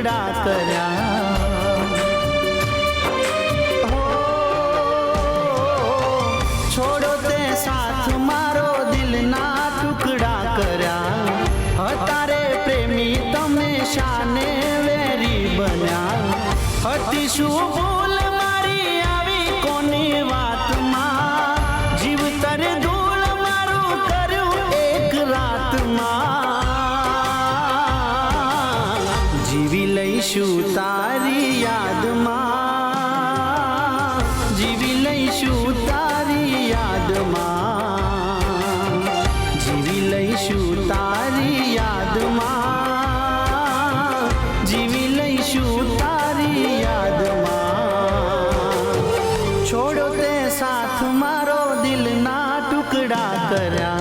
ટુકડા કર્યા। હો છોડો તે સાથ મારો દિલના ટુકડા કર્યા। હતારે પ્રેમી તમે શાને વેરી બન્યા। હતી શું ભૂલ મારી આવી કોની વાતમાં? જીવતર ધૂળ મારું કર્યું એક રાતમાં। જીવી લઈશું તારી યાદમાં, જીવી લઈશું તારી યાદમાં, જીવી લઈશું તારી યાદમાં, જીવી લઈશું તારી યાદમાં। છોડો તે સાથ મારો દિલના ટુકડા કર્યા।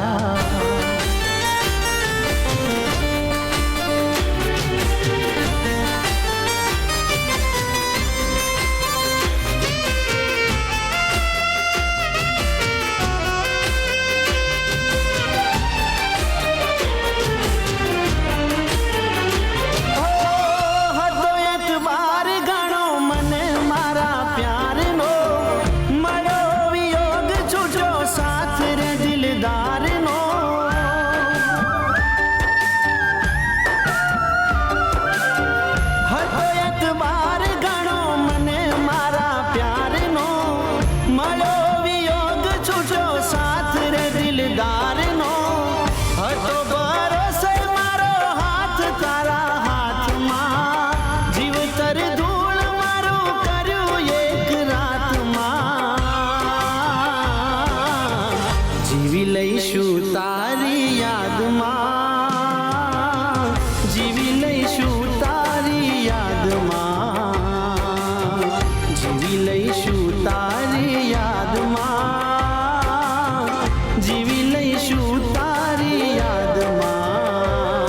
જીવી લઈશું તારી યાદમાં, જીવી લઈશું તારી યાદમાં, જીવી લઈશું તારી યાદમાં, જીવી લઈશું તારી યાદમાં।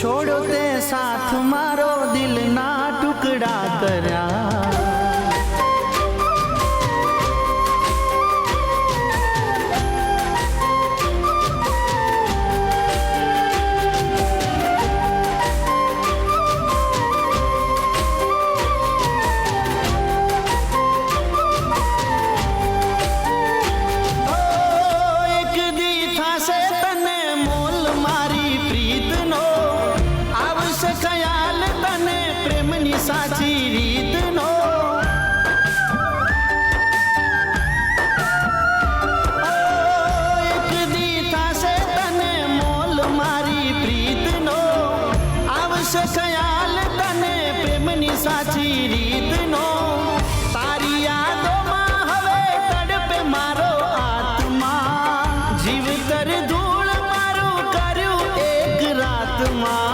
છોડો તે સાથ મારો દિલના ટુકડા કર્યા। સાચી રીતનો એક દી થાશે તને મોલ મારી પ્રીતનો, આવશે ખ્યાલ તને પ્રેમની સાચી રીતનો। તારી યાદોમાં હવે તડપે મારો આત્મા, જીવતર ધૂળ મારું કર્યું એક રાતમાં।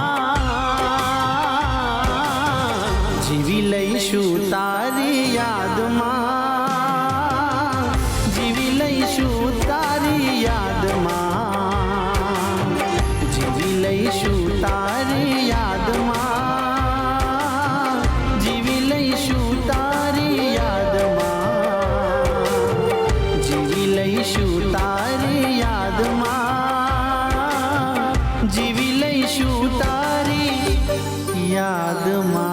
જીવી લઈશું તારી યાદમાં, જીવી લઈશું તારી યાદમાં, જીવી લઈશું તારી યાદમાં, જીવી લઈશું તારી યાદમાં, જીવી લઈશું તારી યાદમાં, જીવી લઈશું તારી યાદમાં।